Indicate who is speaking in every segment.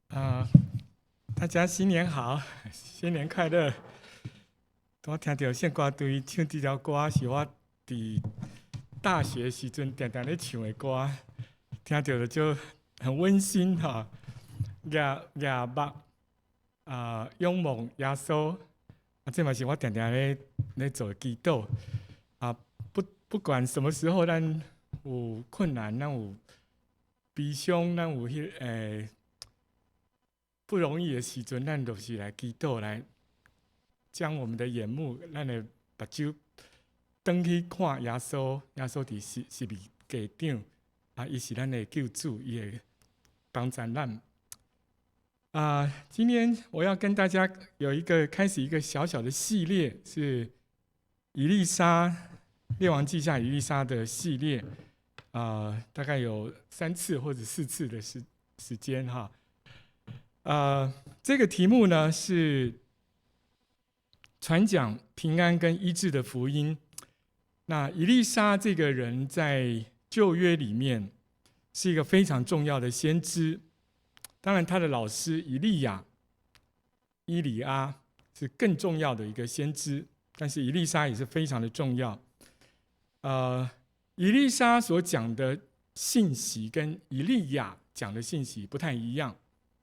Speaker 1: 啊、大家新年好，新年快乐！我听到宪歌队唱这条歌，是我伫大学时阵常常咧唱的歌，听到就很温馨哈。夜目仰望耶稣，这嘛是我常常咧做祈祷啊。不管什么时候，咱有困难，咱有悲伤，咱有不容易的时阵，咱就是来祈祷，来将我们的眼目，咱的目睭转去看耶稣。耶稣伫十字架顶啊，伊是咱的救主，伊会帮助咱。今天我要跟大家开始一个小小的系列，是以利沙列王记下以利沙的系列，大概有3次或者4次的时间哈。这个题目呢是传讲平安跟医治的福音。那以利沙这个人在旧约里面是一个非常重要的先知，当然他的老师以利亚、以利亚是更重要的一个先知，但是以利沙也是非常的重要。以利沙所讲的信息跟以利亚讲的信息不太一样。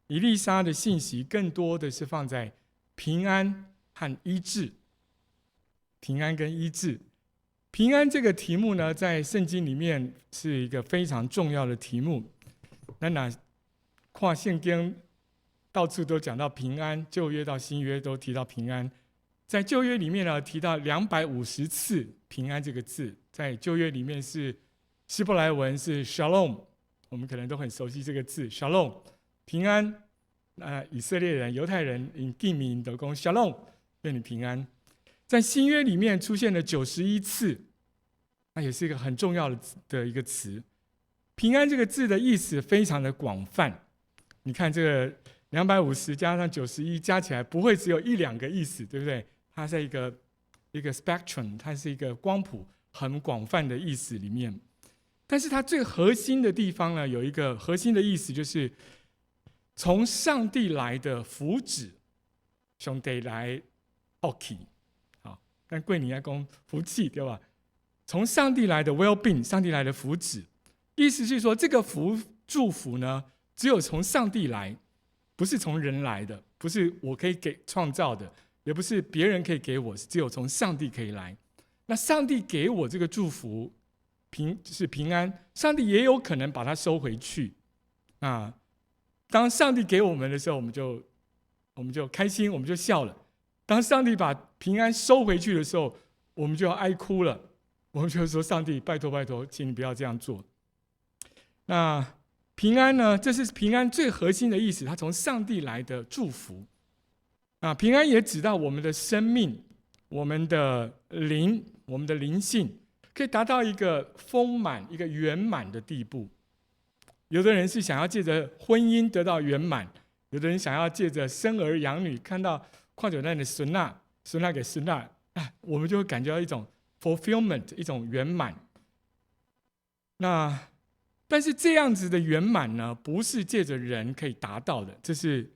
Speaker 1: 以利沙的信息更多的是放在平安和医治。平安跟医治，平安这个题目呢，在圣经里面是一个非常重要的题目。那看圣经到处都讲到平安，旧约到新约都提到平安。在旧约里面呢，提到250次平安这个字，在旧约里面是希伯来文是 shalom， 我们可能都很熟悉这个字 shalom。平安，以色列人、犹太人因地名都讲 shalom， 愿你平安。在新约里面出现了91次，那也是一个很重要的一个词。平安这个字的意思非常的广泛，你看这个250加上91加起来不会只有1-2个意思，对不对？它是一个 spectrum， 它是一个光谱很广泛的意思里面。但是它最核心的地方呢，有一个核心的意思，就是从上帝来的福祉，上帝来福气，好，但贵你要讲福气对吧？从上帝来的 well-being， 上帝来的福祉，意思是说这个祝福呢，只有从上帝来，不是从人来的，不是我可以给创造的，也不是别人可以给我，只有从上帝可以来。那上帝给我这个祝福是平安，上帝也有可能把它收回去。当上帝给我们的时候，我们就开心，我们就笑了；当上帝把平安收回去的时候，我们就要哀哭了。我们就说：“上帝，拜托拜托，请你不要这样做。”那平安呢？这是平安最核心的意思，它从上帝来的祝福。平安也指到我们的生命、我们的灵、我们的灵性，可以达到一个丰满、一个圆满的地步。有的人是想要借着婚姻得到圆满，有的人想要借着生儿养女，看到矿九蛋的孙娜给孙娜，我们就会感觉到一种 fulfillment， 一种圆满。但是这样子的圆满呢，不是借着人可以达到的，这是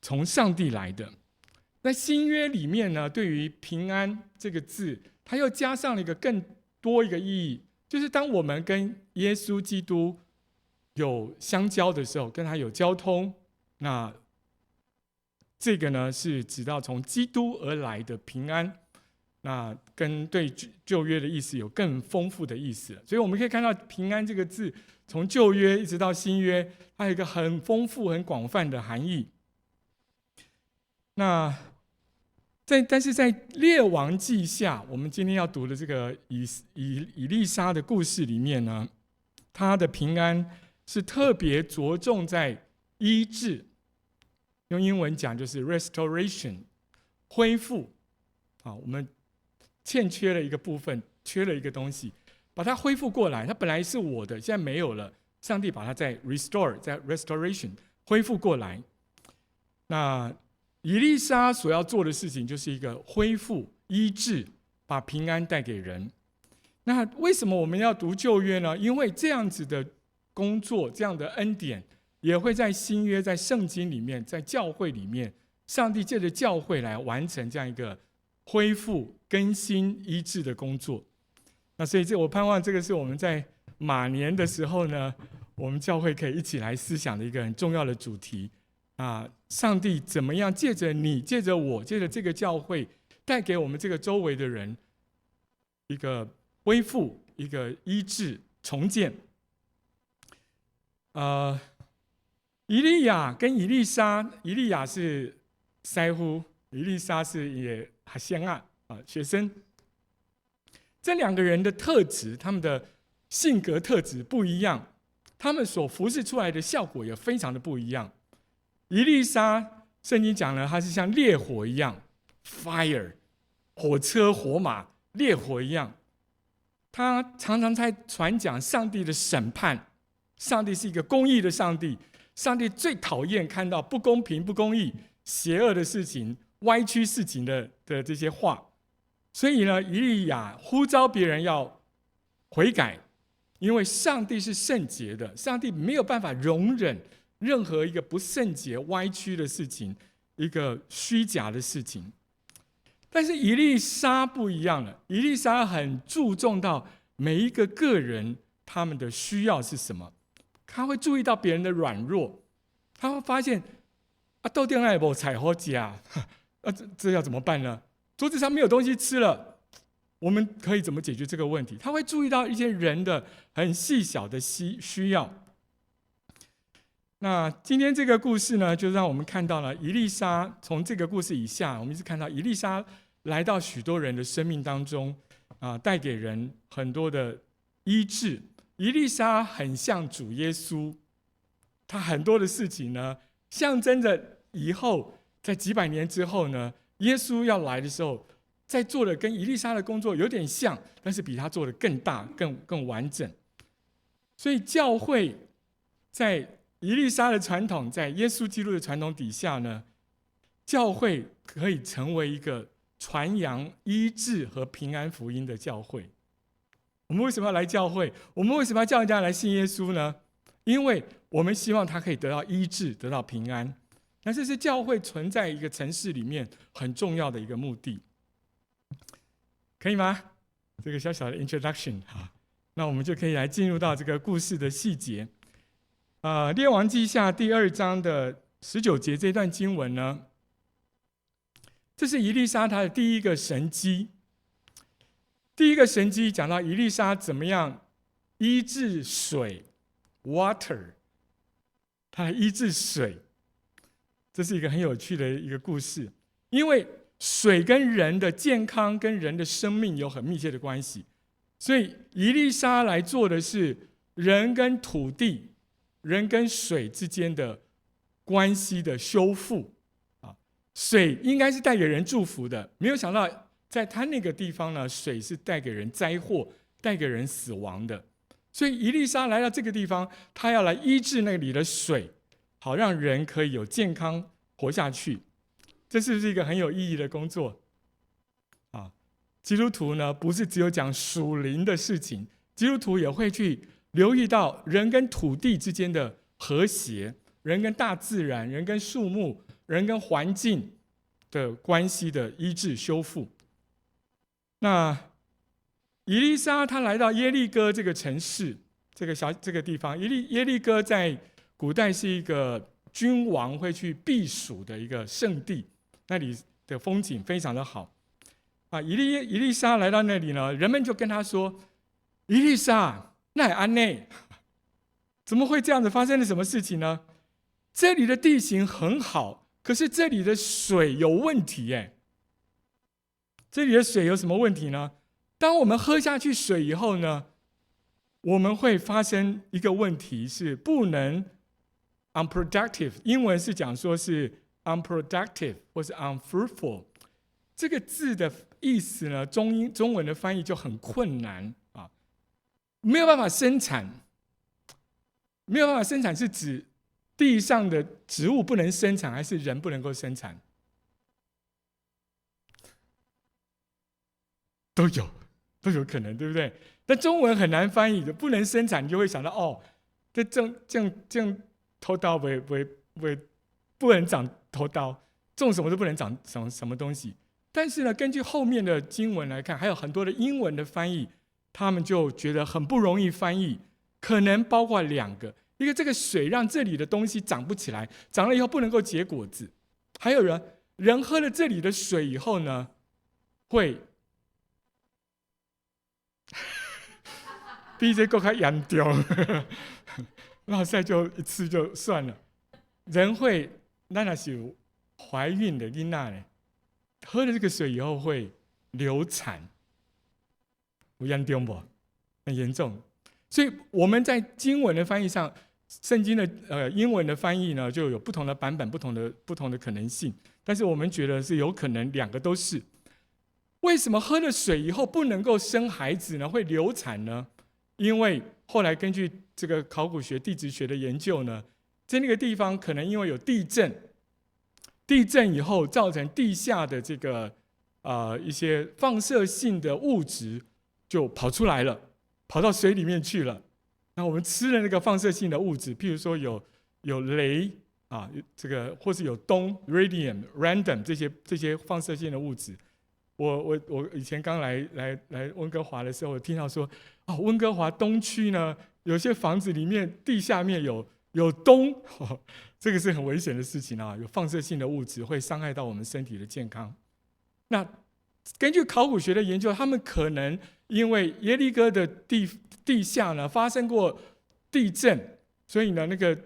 Speaker 1: 从上帝来的。在新约里面呢，对于平安这个字，它又加上了一个更多一个意义，就是当我们跟耶稣基督有相交的时候，跟他有交通，那这个呢是指到从基督而来的平安，那跟对旧约的意思有更丰富的意思。所以我们可以看到平安这个字，从旧约一直到新约，它有一个很丰富、很广泛的含义。但是在列王记下，我们今天要读的这个以利沙的故事里面呢，他的平安是特别着重在医治，用英文讲就是 restoration， 恢复。我们欠缺了一个部分，缺了一个东西，把它恢复过来。它本来是我的，现在没有了，上帝把它再 restore， 再 restoration 恢复过来。那以利沙所要做的事情就是一个恢复、医治，把平安带给人。那为什么我们要读旧约呢？因为这样子的工作，这样的恩典，也会在新约、在圣经里面、在教会里面，上帝借着教会来完成这样一个恢复、更新、医治的工作。那所以我盼望这个是我们在马年的时候呢，我们教会可以一起来思想的一个很重要的主题啊！上帝怎么样借着你、借着我、借着这个教会，带给我们这个周围的人一个恢复、一个医治、重建。以利亚跟以利沙，以利亚是师傅，以利沙是也学生学生。这两个人的特质，他们的性格特质不一样，他们所服侍出来的效果也非常的不一样。以利沙，圣经讲了，他是像烈火一样 ，fire， 火车、火马、烈火一样。他常常在传讲上帝的审判，上帝是一个公义的上帝，上帝最讨厌看到不公平、不公义、邪恶的事情、歪曲事情的这些话。所以呢，以利亚呼召别人要悔改，因为上帝是圣洁的，上帝没有办法容忍任何一个不圣洁、歪曲的事情，一个虚假的事情。但是以利沙不一样了，以利沙很注重到每一个个人他们的需要是什么，他会注意到别人的软弱，他会发现豆店那没菜好吃这要怎么办呢？桌子上没有东西吃了，我们可以怎么解决这个问题？他会注意到一些人的很细小的需要。那今天这个故事呢，就让我们看到了以利沙。从这个故事以下，我们一直看到以利沙来到许多人的生命当中，带给人很多的医治。以利沙很像主耶稣，他很多的事情呢，象征着以后在几百年之后呢，耶稣要来的时候，在做的跟以利沙的工作有点像，但是比他做的更大、更完整。所以教会在以利沙的传统，在耶稣基督的传统底下呢，教会可以成为一个传扬医治和平安福音的教会。我们为什么要来教会？我们为什么要叫人家来信耶稣呢？因为我们希望他可以得到医治，得到平安。那这是教会存在一个城市里面很重要的一个目的，可以吗？这个小小的 introduction 那我们就可以来进入到这个故事的细节。列王记下第2章的19节这段经文呢，这是以利沙他的第一个神迹。第一个神迹讲到以利沙怎么样医治水 water， 他来医治水。这是一个很有趣的一个故事，因为水跟人的健康、跟人的生命有很密切的关系，所以以利沙来做的是人跟土地、人跟水之间的关系的修复。水应该是带给人祝福的，没有想到在他那个地方呢，水是带给人灾祸、带给人死亡的。所以以利沙来到这个地方，他要来医治那里的水，好让人可以有健康活下去。这是不是一个很有意义的工作？基督徒呢，不是只有讲属灵的事情，基督徒也会去留意到人跟土地之间的和谐，人跟大自然、人跟树木、人跟环境的关系的医治修复。那以利沙他来到耶利哥这个城市，这个地方，耶利哥在古代是一个君王会去避暑的一个圣地，那里的风景非常的好。以利沙来到那里呢，人们就跟他说：“以利沙，那也安内，怎么会这样子？发生了什么事情呢？这里的地形很好，可是这里的水有问题耶。这里的水有什么问题呢？当我们喝下去水以后呢，我们会发生一个问题，是不能 unproductive， 英文是讲说是 unproductive 或是 unfruitful。这个字的意思呢，中文的翻译就很困难没有办法生产。没有办法生产是指地上的植物不能生产，还是人不能够生产？都有可能，对不对？但中文很难翻译的，不能生产，你就会想到这样头刀不能长头刀，种什么都不能长什么东西。但是呢，根据后面的经文来看，还有很多的英文的翻译，他们就觉得很不容易翻译，可能包括2个：一个这个水让这里的东西长不起来，长了以后不能够结果子；还有人喝了这里的水以后呢，会比这更加严重。那现在就一次就算了。人会，那是有怀孕的囡仔呢，喝了这个水以后会流产，有严重不？很严重。所以我们在经文的翻译上，圣经的英文的翻译呢，就有不同的版本，不同的可能性。但是我们觉得是有可能2个都是。为什么喝了水以后不能够生孩子呢？会流产呢？因为后来根据这个考古学、地质学的研究呢，在那个地方可能因为有地震以后造成地下的这个一些放射性的物质就跑出来了，跑到水里面去了。那我们吃了那个放射性的物质，譬如说有镭这个或是有氡 （radium、random） 这些放射性的物质。我以前刚来温哥华的时候，我听到说，温哥华东区呢，有些房子里面地下面有氡，这个是很危险的事情啊！有放射性的物质会伤害到我们身体的健康。那根据考古学的研究，他们可能因为耶利哥的地下呢发生过地震，所以呢那个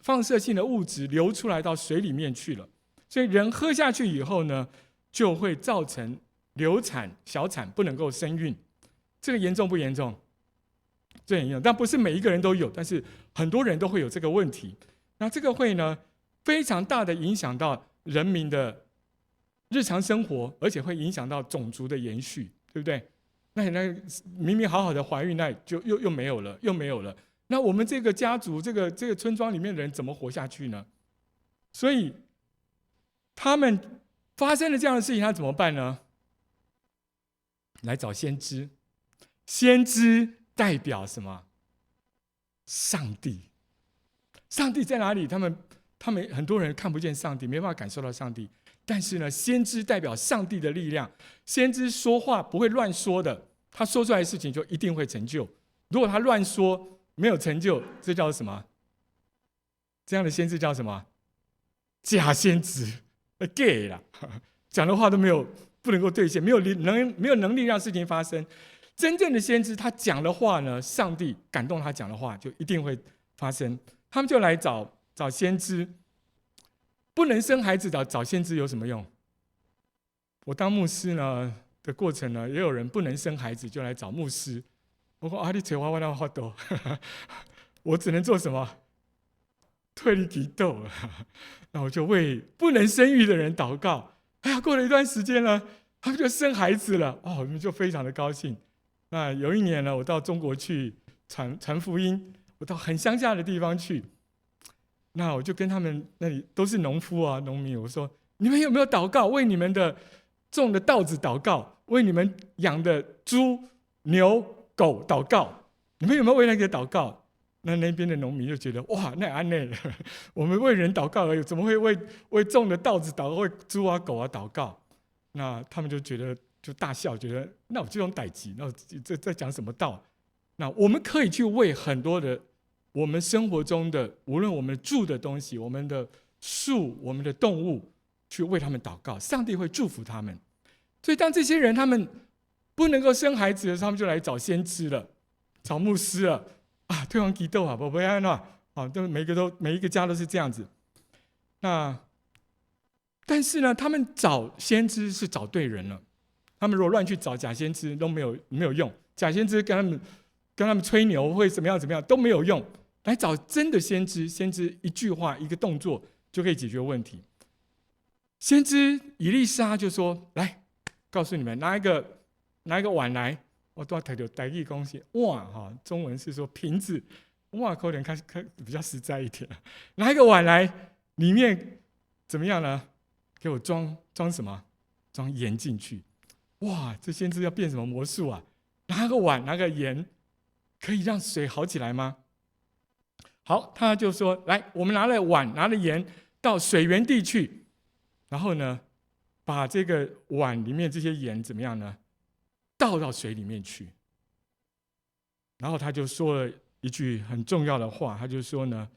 Speaker 1: 放射性的物质流出来到水里面去了，所以人喝下去以后呢，就会造成流产、小产，不能够生孕。这个严重不严重？这很严重，但不是每一个人都有，但是很多人都会有这个问题。那这个会呢，非常大的影响到人民的日常生活，而且会影响到种族的延续，对不对？那明明好好的怀孕，那就又没有了，又没有了。那我们这个家族、这个村庄里面的人怎么活下去呢？所以他们发生了这样的事情，他怎么办呢？来找先知。先知代表什么？上帝。上帝在哪里？他们很多人看不见上帝，没办法感受到上帝。但是呢，先知代表上帝的力量。先知说话不会乱说的，他说出来的事情就一定会成就。如果他乱说，没有成就，这叫什么？这样的先知叫什么？假先知，gay 啦，讲的话都不能够兑现，没有能力让事情发生。真正的先知，他讲的话呢，上帝感动他讲的话，就一定会发生。他们就来找先知。不能生孩子找先知有什么用？我当牧师呢的过程呢，也有人不能生孩子就来找牧师。我说你找我那法度，我只能做什么？退你祈祷。那我就为不能生育的人祷告。哎呀，过了一段时间呢，他们就生孩子了。我们就非常的高兴。那有一年呢，我到中国去传福音，我到很乡下的地方去。那我就跟他们那里都是农夫啊、农民，我说：你们有没有祷告？为你们的种的稻子祷告，为你们养的猪、牛、狗祷告。你们有没有为那个祷告？那边的农民就觉得哇，那安内，我们为人祷告而已，怎么会为种的稻子祷告，为猪啊、狗啊祷告？那他们就觉得就大笑，觉得那我这种代志，那这在讲什么道？那我们可以去为很多的。我们生活中的，无论我们住的东西、我们的树、我们的动物，去为他们祷告，上帝会祝福他们。所以当这些人他们不能够生孩子的时候，他们就来找先知了，找牧师了啊，对方祈祷啊，不要那啊，都每一个家都是这样子。但是呢，他们找先知是找对人了。他们如果乱去找假先知都没有用，假先知跟他们吹牛会怎么样都没有用。来找真的先知，先知一句话、一个动作就可以解决问题。先知以利沙就说：“来，告诉你们，拿一个碗来，我都要抬头台语讲是碗哈，中文是说瓶子，碗可能看比较实在一点。拿一个碗来，里面怎么样呢？给我装什么？装盐进去。哇，这先知要变什么魔术啊？拿个碗，拿个盐，可以让水好起来吗？”好，他就说：“来，我们拿了碗，拿了盐，到水源地去。然后呢，把这个碗里面这些盐怎么样呢？倒到水里面去。然后他就说了一句很重要的话，他就说呢：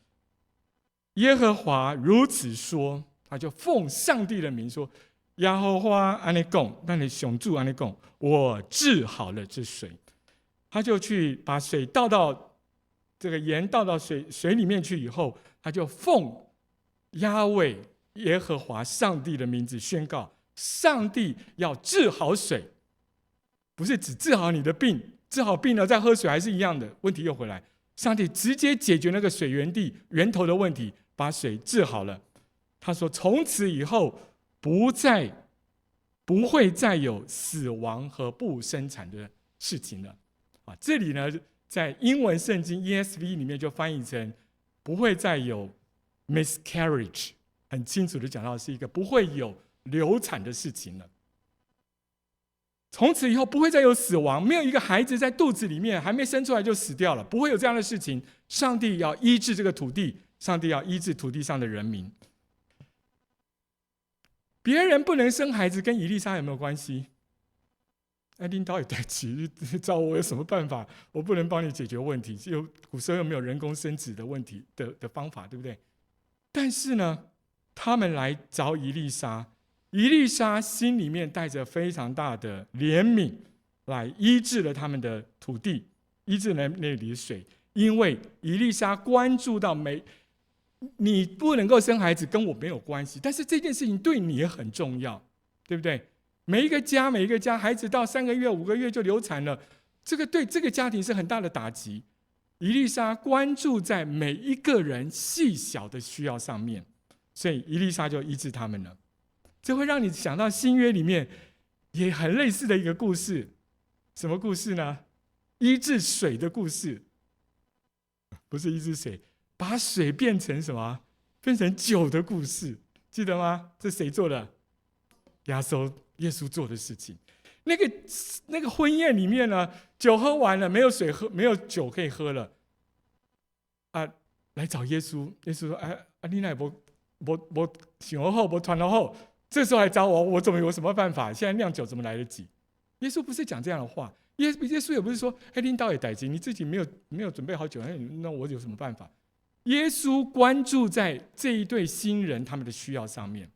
Speaker 1: 耶和华如此说，他就奉上帝的名说：耶和华安尼讲，那你熊住安尼讲，我治好了这水。他就去把水倒到这个盐倒到水里面去以后，他就奉押位耶和华上帝的名字宣告：上帝要治好水，不是只治好你的病，治好病了再喝水还是一样的，问题又回来。上帝直接解决那个水源地源头的问题，把水治好了。他说：从此以后不会再有死亡和不生产的事情了。这里呢，在英文圣经 ESV 里面就翻译成不会再有 miscarriage， 很清楚的讲到是一个不会有流产的事情了。从此以后不会再有死亡，没有一个孩子在肚子里面还没生出来就死掉了，不会有这样的事情。上帝要医治这个土地，上帝要医治土地上的人民。别人不能生孩子跟以利沙有没有关系？领导也对齐，找我有什么办法？我不能帮你解决问题。古时候又没有人工生子的问题的方法，对不对？但是呢，他们来找以利沙，以利沙心里面带着非常大的怜悯，来医治了他们的土地，医治了那里的水。因为以利沙关注到你不能够生孩子跟我没有关系，但是这件事情对你也很重要，对不对？每一个家孩子到3个月5个月就流产了，这个对这个家庭是很大的打击。以利沙关注在每一个人细小的需要上面，所以以利沙就医治他们了。这会让你想到新约里面也很类似的一个故事。什么故事呢？医治水的故事。不是医治水，把水变成什么？变成酒的故事，记得吗？这谁做的？耶稣做的事情。那个婚宴里面呢，酒喝完了，没有水喝，没有酒可以喝了。来找耶稣，耶稣说：你那不想好，不传好，这时候来找我，我怎么有什么办法？现在酿酒怎么来得及？耶稣不是讲这样的话，耶稣也不是说：领导也代志，你自己没有准备好酒，那我有什么办法？耶稣关注在这一对新人他们的需要上面。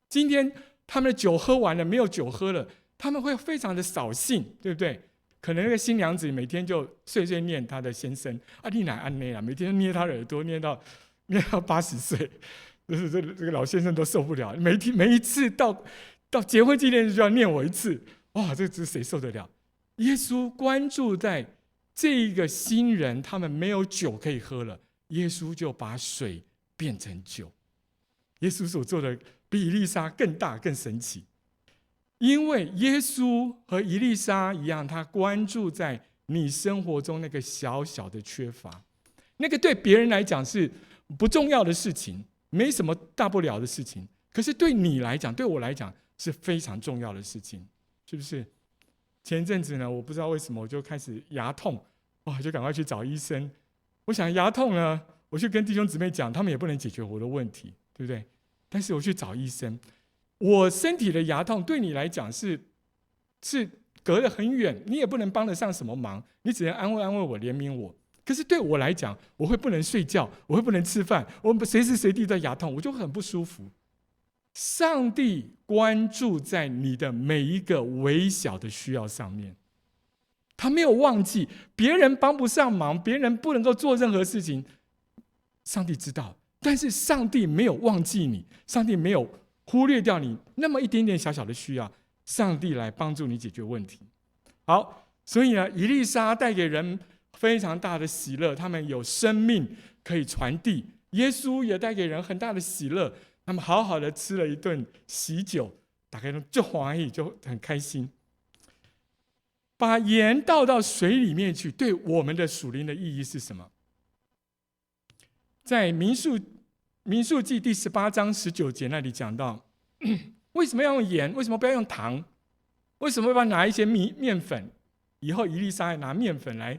Speaker 1: 今天他们的酒喝完了，没有酒喝了，他们会非常的扫兴，对不对？可能那个新娘子每天就碎碎念她的先生：你哪安内啊？每天捏他的耳朵，捏到80岁，就是这个老先生都受不了。每一次到结婚纪念日就要念我一次，哇，这谁受得了？耶稣关注在这一个新人，他们没有酒可以喝了，耶稣就把水变成酒。耶稣所做的比以利沙更大更神奇，因为耶稣和以利沙一样，他关注在你生活中那个小小的缺乏，那个对别人来讲是不重要的事情，没什么大不了的事情，可是对你来讲，对我来讲是非常重要的事情，是不是？前一阵子呢，我不知道为什么我就开始牙痛，就赶快去找医生。我想牙痛呢，我去跟弟兄姊妹讲，他们也不能解决我的问题，对不对？但是我去找医生，我身体的牙痛对你来讲是隔得很远，你也不能帮得上什么忙，你只能安慰我，怜悯我。可是对我来讲，我会不能睡觉，我会不能吃饭，我随时随地在牙痛，我就很不舒服。上帝关注在你的每一个微小的需要上面，他没有忘记别人帮不上忙，别人不能够做任何事情，上帝知道，但是上帝没有忘记你，上帝没有忽略掉你那么一点点小小的需要，上帝来帮助你解决问题。好，所以呢，以利沙带给人非常大的喜乐，他们有生命可以传递。耶稣也带给人很大的喜乐，他们好好的吃了一顿喜酒，大概就欢喜，就很开心。把盐倒到水里面去，对我们的属灵的意义是什么？在民数记第18章19节那里讲到，为什么要用盐？为什么不要用糖？为什么要拿一些面粉？以后以利沙拿面粉来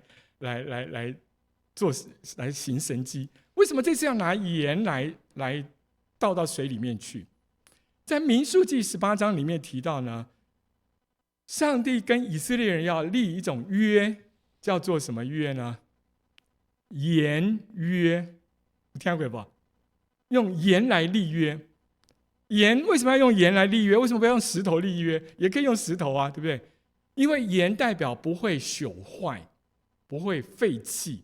Speaker 1: 行神迹。为什么这次要拿盐来倒到水里面去？在民数记18章里面提到呢，上帝跟以色列人要立一种约，叫做什么约呢？盐约，你听过不？用盐来立约。盐为什么要用盐来立约？为什么不要用石头立约？也可以用石头啊，对不对？因为盐代表不会朽坏，不会废弃。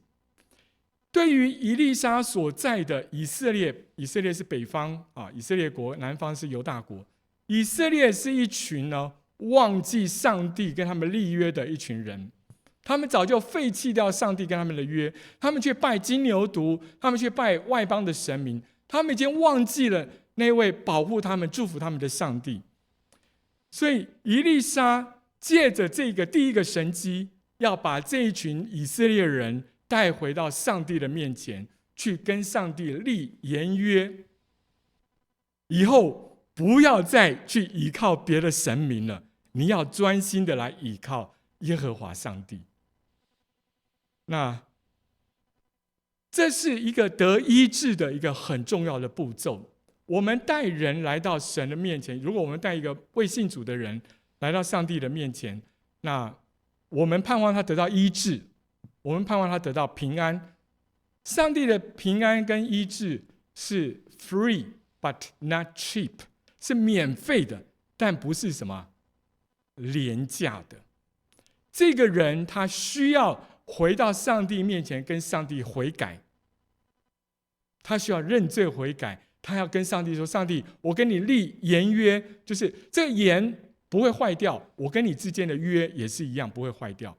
Speaker 1: 对于以利沙所在的以色列，以色列是北方啊，以色列国，南方是犹大国。以色列是一群呢忘记上帝跟他们立约的一群人，他们早就废弃掉上帝跟他们的约，他们去拜金牛犊，他们去拜外邦的神明，他们已经忘记了那位保护他们、祝福他们的上帝。所以以利沙借着这个第一个神迹，要把这一群以色列人带回到上帝的面前，去跟上帝立言约，以后不要再去依靠别的神明了，你要专心的来依靠耶和华上帝。那这是一个得医治的一个很重要的步骤。我们带人来到神的面前，如果我们带一个未信主的人来到上帝的面前，那我们盼望他得到医治，我们盼望他得到平安。上帝的平安跟医治是 free but not cheap， 是免费的，但不是什么廉价的。这个人他需要回到上帝面前，跟上帝悔改，他需要认罪悔改，他要跟上帝说：上帝，我跟你立言约，就是这个言不会坏掉，我跟你之间的约也是一样不会坏掉。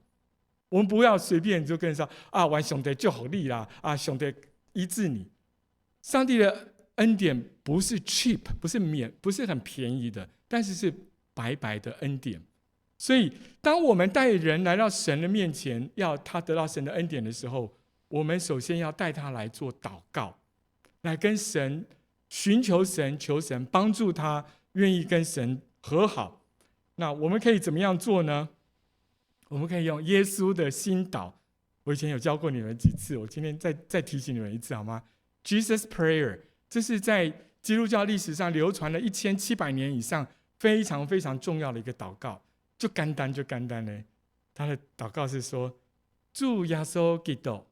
Speaker 1: 我们不要随便就跟人说啊，我兄弟就好利啦，啊，兄弟医治你。上帝的恩典不是 cheap， 不是很便宜的，但是是白白的恩典。所以当我们带人来到神的面前，要他得到神的恩典的时候，我们首先要带他来做祷告，来跟神寻求神，求神帮助他愿意跟神和好。那我们可以怎么样做呢？我们可以用耶稣的心祷，我以前有教过你们几次，我今天再提醒你们一次好吗？ Jesus Prayer， 这是在基督教历史上流传了1700年以上，非常非常重要的一个祷告。就简单呢，他的祷告是说：主耶稣基督，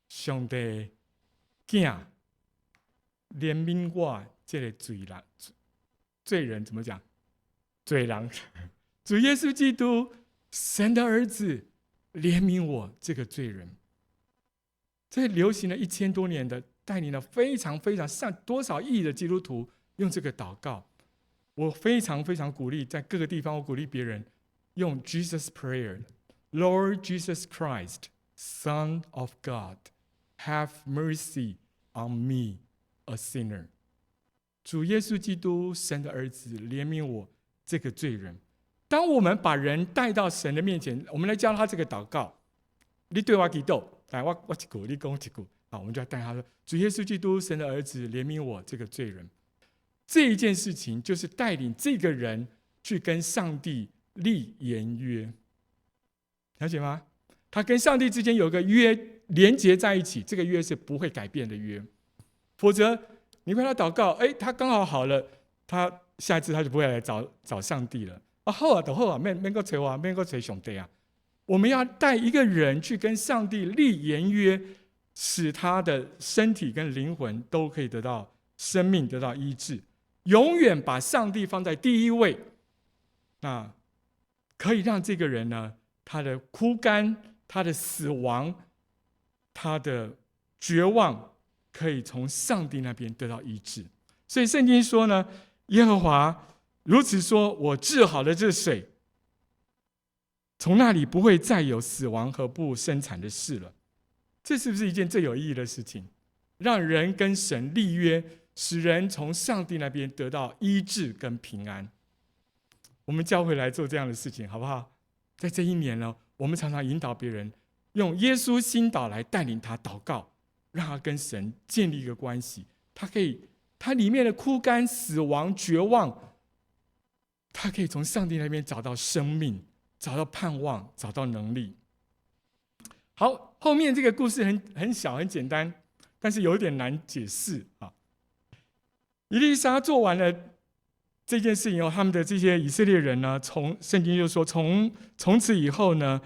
Speaker 1: 上帝囝，怜悯我这个罪人怎么讲？罪人。主耶稣基督，神的儿子，怜悯我这个罪人。这流行了1000多年的，带领了非常非常上多少亿的基督徒用这个祷告。我非常非常鼓励，在各个地方我鼓励别人用 Jesus Prayer。 Lord Jesus Christ, Son of God, have mercy on me, a sinner。 主耶稣基督，神的儿子，怜悯我这个罪人。当我们把人带到神的面前，我们来教他这个祷告。你对我祈祷，来我一句，你讲一句，我们就要带他说：主耶稣基督，神的儿子，怜悯我这个罪人。这一件事情就是带领这个人去跟上帝立言约，了解吗？他跟上帝之间有个约连结在一起，这个约是不会改变的约。否则你为他祷告，他刚好好了，他下一次他就不会来找上帝了。好啊，就好啊，免够找我，免够找上帝啊。我们要带一个人去跟上帝立言约，使他的身体跟灵魂都可以得到生命，得到医治。永远把上帝放在第一位，那可以让这个人呢，他的枯干、他的死亡、他的绝望，可以从上帝那边得到医治。所以圣经说呢，耶和华如此说：我治好了这水，从那里不会再有死亡和不生产的事了。这是不是一件最有意义的事情？让人跟神立约，使人从上帝那边得到医治跟平安。我们教会来做这样的事情，好不好？在这一年呢，我们常常引导别人，用耶稣心祷来带领他祷告，让他跟神建立一个关系。他里面的枯干、死亡、绝望，他可以从上帝那边找到生命，找到盼望，找到能力。好，后面这个故事很小很简单，但是有点难解释啊。以利沙做完了这件事情后，他们的这些以色列人呢，圣经就说从此以后呢，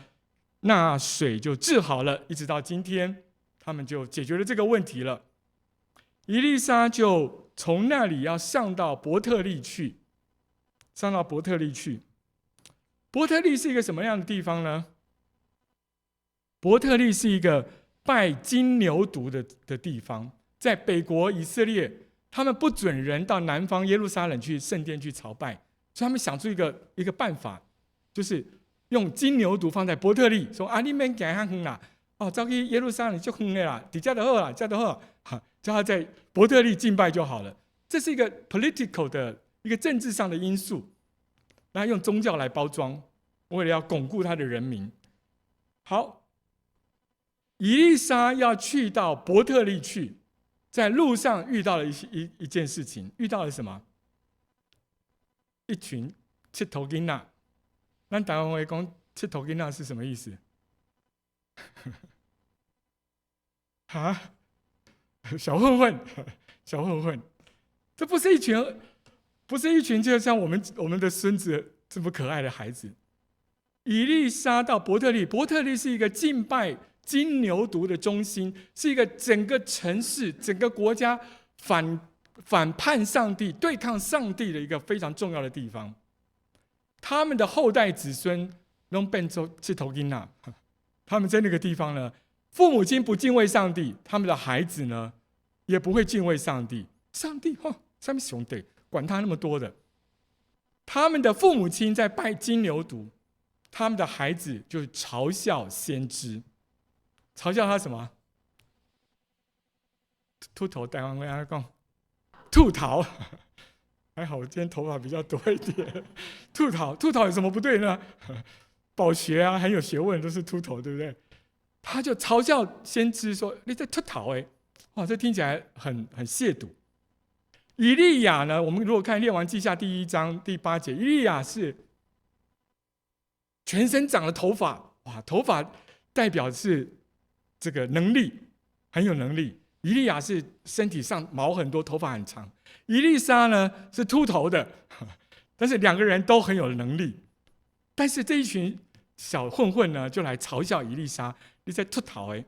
Speaker 1: 那水就治好了，一直到今天，他们就解决了这个问题了。以利沙就从那里要上到伯特利去，伯特利是一个什么样的地方呢？伯特利是一个拜金牛犊的地方，在北国以色列，他们不准人到南方耶路撒冷去圣殿去朝拜，所以他们想出一个办法，就是用金牛犊放在伯特利，说你们走很远啦，走去耶路撒冷就远的啦，在这就好啦，这就好，叫他在伯特利敬拜就好了。这是一个 political 的一个政治上的因素，然后用宗教来包装，为了要巩固他的人民。好，以利沙要去到伯特利去，在路上遇到了一件事情，遇到了什么？一群七头囡仔。咱台湾话讲七头囡仔是什么意思？小混混，这不是一群就像我们的孙子这么可爱的孩子。以利沙到伯特利，伯特利是一个敬拜金牛犊的中心，是一个整个城市、整个国家反叛上帝、对抗上帝的一个非常重要的地方。他们的后代子孙都变成七头囡仔，他们在那个地方呢，父母亲不敬畏上帝，他们的孩子呢也不会敬畏上帝。上帝什么兄弟，管他那么多的。他们的父母亲在拜金牛犊，他们的孩子就嘲笑先知，嘲笑他什么？秃头，台湾话讲，秃头。还好我今天头发比较多一点。秃头有什么不对呢？饱学啊，很有学问，都是秃头，对不对？他就嘲笑先知说：“你在秃头哎！”哇，这听起来很亵渎。以利亚呢？我们如果看《列王记下》第1章第8节，以利亚是全身长了头发，哇，头发代表是这个能力，很有能力。以利亚是身体上毛很多，头发很长。以利沙呢是秃头的，但是两个人都很有能力。但是这一群小混混呢，就来嘲笑以利沙，你在秃头哎。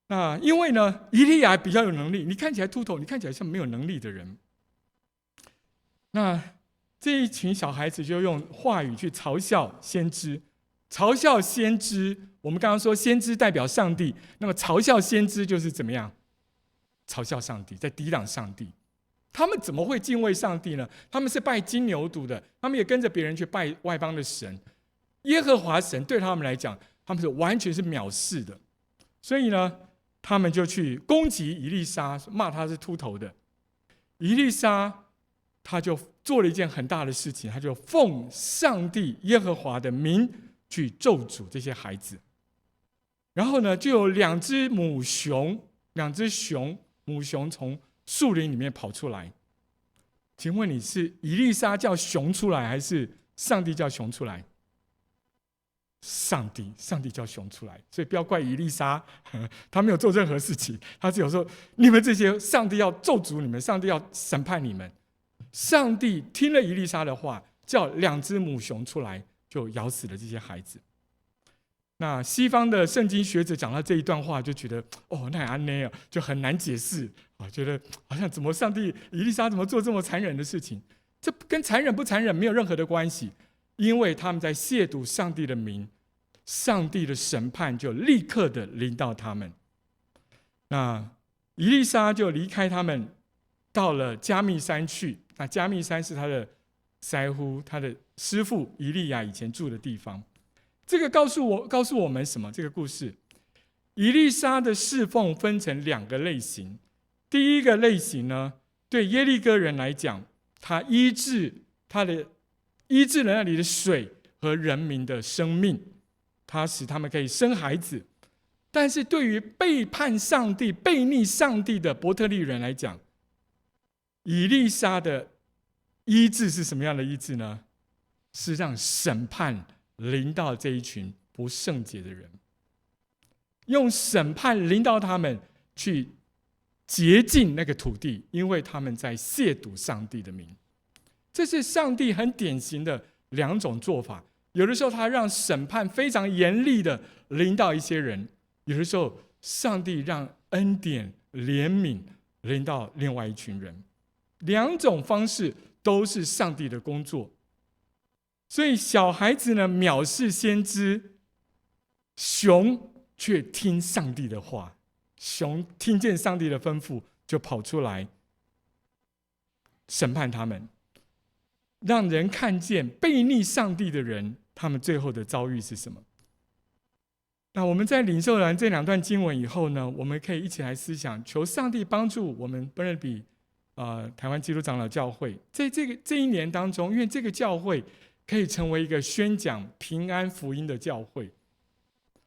Speaker 1: 那因为呢，以利亚比较有能力，你看起来秃头，你看起来像没有能力的人。那这一群小孩子就用话语去嘲笑先知，嘲笑先知。我们刚刚说先知代表上帝，那么嘲笑先知就是怎么样？嘲笑上帝，在抵挡上帝。他们怎么会敬畏上帝呢？他们是拜金牛犊的，他们也跟着别人去拜外邦的神。耶和华神对他们来讲，他们是完全是藐视的。所以呢，他们就去攻击以利沙，骂他是秃头的。以利沙他就做了一件很大的事情，他就奉上帝耶和华的名去咒诅这些孩子。然后呢，就有两只母熊从树林里面跑出来。请问你是以利沙叫熊出来，还是上帝叫熊出来？上帝叫熊出来，所以不要怪以利沙，他没有做任何事情，他只有说你们这些上帝要咒诅你们，上帝要审判你们。上帝听了以利沙的话，叫两只母熊出来，就咬死了这些孩子。那西方的圣经学者讲到这一段话，就觉得那安内啊，就很难解释啊，觉得好像怎么上帝以利沙怎么做这么残忍的事情？这跟残忍不残忍没有任何的关系，因为他们在亵渎上帝的名，上帝的审判就立刻的临到他们。那以利沙就离开他们，到了加密山去。那加密山是他的腮乎，他的师父以利亚以前住的地方。这个告诉我们什么？这个故事，以利沙的侍奉分成两个类型。第一个类型呢，对耶利哥人来讲，他医治了那里的水和人民的生命，他使他们可以生孩子。但是对于背叛上帝、背逆上帝的伯特利人来讲，以利沙的医治是什么样的医治呢？是让审判临到这一群不圣洁的人，用审判临到他们，去洁净那个土地，因为他们在亵渎上帝的名。这是上帝很典型的两种做法。有的时候他让审判非常严厉的临到一些人，有的时候上帝让恩典怜悯临到另外一群人。两种方式都是上帝的工作。所以小孩子呢藐视先知，熊却听上帝的话，熊听见上帝的吩咐就跑出来审判他们，让人看见悖逆上帝的人他们最后的遭遇是什么。那我们在领受完这两段经文以后呢，我们可以一起来思想，求上帝帮助我们伯尔比台湾基督长老教会在这一年当中，因为这个教会可以成为一个宣讲平安福音的教会。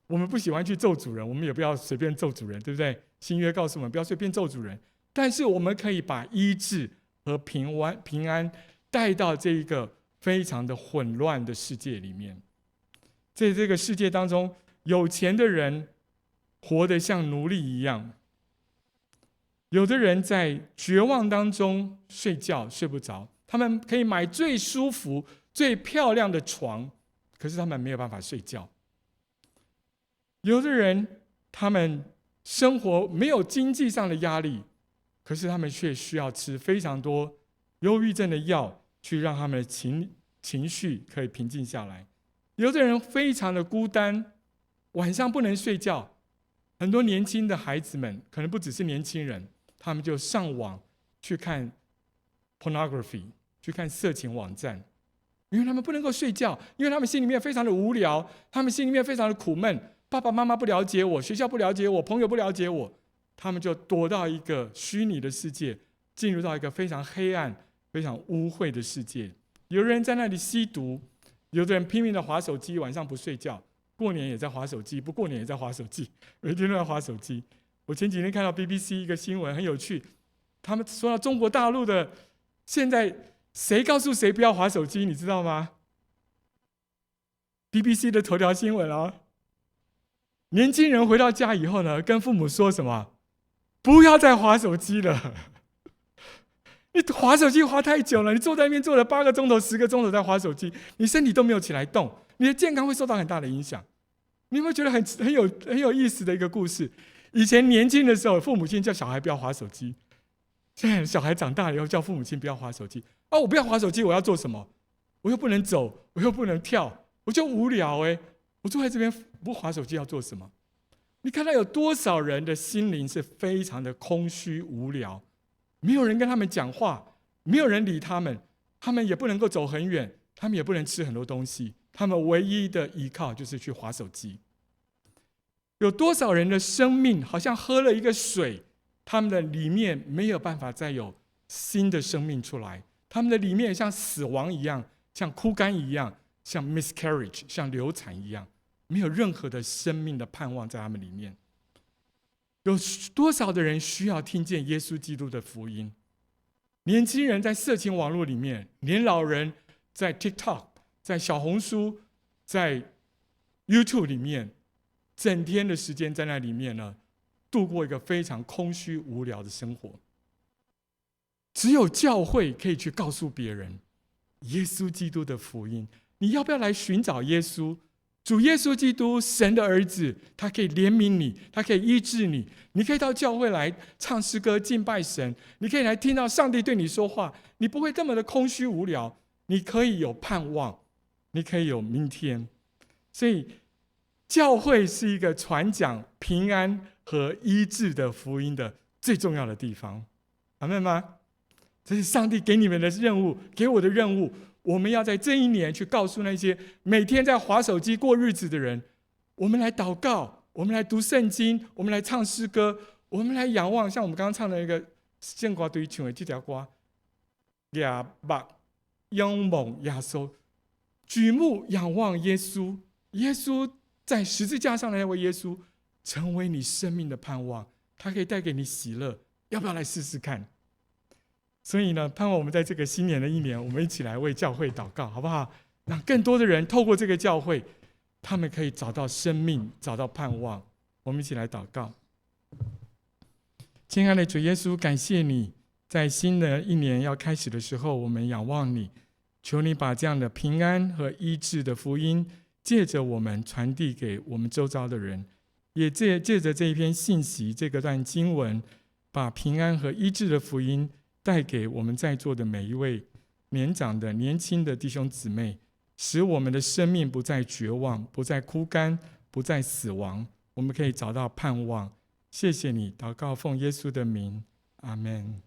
Speaker 1: 我们不喜欢去咒主人，我们也不要随便咒主人，对不对？新约告诉我们不要随便咒主人，但是我们可以把医治和平安带到这一个非常的混乱的世界里面。在这个世界当中，有钱的人活得像奴隶一样，有的人在绝望当中睡觉睡不着，他们可以买最舒服最漂亮的床，可是他们没有办法睡觉。有的人他们生活没有经济上的压力，可是他们却需要吃非常多忧郁症的药，去让他们的情绪可以平静下来。有的人非常的孤单，晚上不能睡觉。很多年轻的孩子们，可能不只是年轻人，他们就上网去看 pornography， 去看色情网站，因为他们不能够睡觉，因为他们心里面非常的无聊，他们心里面非常的苦闷。爸爸妈妈不了解我，学校不了解我，朋友不了解我，他们就躲到一个虚拟的世界，进入到一个非常黑暗非常污秽的世界。有人在那里吸毒，有的人拼命的滑手机，晚上不睡觉，过年也在滑手机，不过年也在滑手机，每天都在滑手机。我前几天看到 BBC 一个新闻很有趣，他们说到中国大陆的现在谁告诉谁不要滑手机，你知道吗？ BBC 的头条新闻哦。年轻人回到家以后呢，跟父母说什么？不要再滑手机了。你滑手机滑太久了，你坐在那边坐了8个钟头、10个钟头在滑手机，你身体都没有起来动，你的健康会受到很大的影响。你有没有觉得很有意思的一个故事？以前年轻的时候，父母亲叫小孩不要滑手机，现在小孩长大了以后叫父母亲不要滑手机。我不要滑手机，我要做什么？我又不能走，我又不能跳，我就无聊我坐在这边不滑手机要做什么？你看到有多少人的心灵是非常的空虚无聊，没有人跟他们讲话，没有人理他们，他们也不能够走很远，他们也不能吃很多东西，他们唯一的依靠就是去滑手机。有多少人的生命好像喝了一个水，他们的里面没有办法再有新的生命出来，他们的里面像死亡一样，像枯干一样，像 miscarriage， 像流产一样，没有任何的生命的盼望在他们里面。有多少的人需要听见耶稣基督的福音？年轻人在色情网络里面，年老人在 TikTok， 在小红书，在 YouTube 里面，整天的时间在那里面呢，度过一个非常空虚无聊的生活。只有教会可以去告诉别人耶稣基督的福音。你要不要来寻找耶稣？主耶稣基督，神的儿子，他可以怜悯你，他可以医治你。你可以到教会来唱诗歌敬拜神，你可以来听到上帝对你说话，你不会这么的空虚无聊，你可以有盼望，你可以有明天。所以教会是一个传讲平安和医治的福音的最重要的地方。阿们吗？这是上帝给你们的任务，给我的任务。我们要在这一年去告诉那些每天在滑手机过日子的人，我们来祷告，我们来读圣经，我们来唱诗歌，我们来仰望，像我们刚刚唱的一个圣歌对唱的这条歌，仰望耶稣，举目仰望耶稣，耶稣在十字架上的那位耶稣，成为你生命的盼望，他可以带给你喜乐，要不要来试试看？所以呢，盼望我们在这个新年的一年，我们一起来为教会祷告，好不好？让更多的人透过这个教会，他们可以找到生命，找到盼望。我们一起来祷告。亲爱的主耶稣，感谢你在新的一年要开始的时候，我们仰望你，求你把这样的平安和医治的福音借着我们传递给我们周遭的人，也借着这一篇信息，这个段经文，把平安和医治的福音带给我们在座的每一位年长的年轻的弟兄姊妹，使我们的生命不再绝望，不再枯干，不再死亡，我们可以找到盼望。谢谢你，祷告奉耶稣的名，阿们。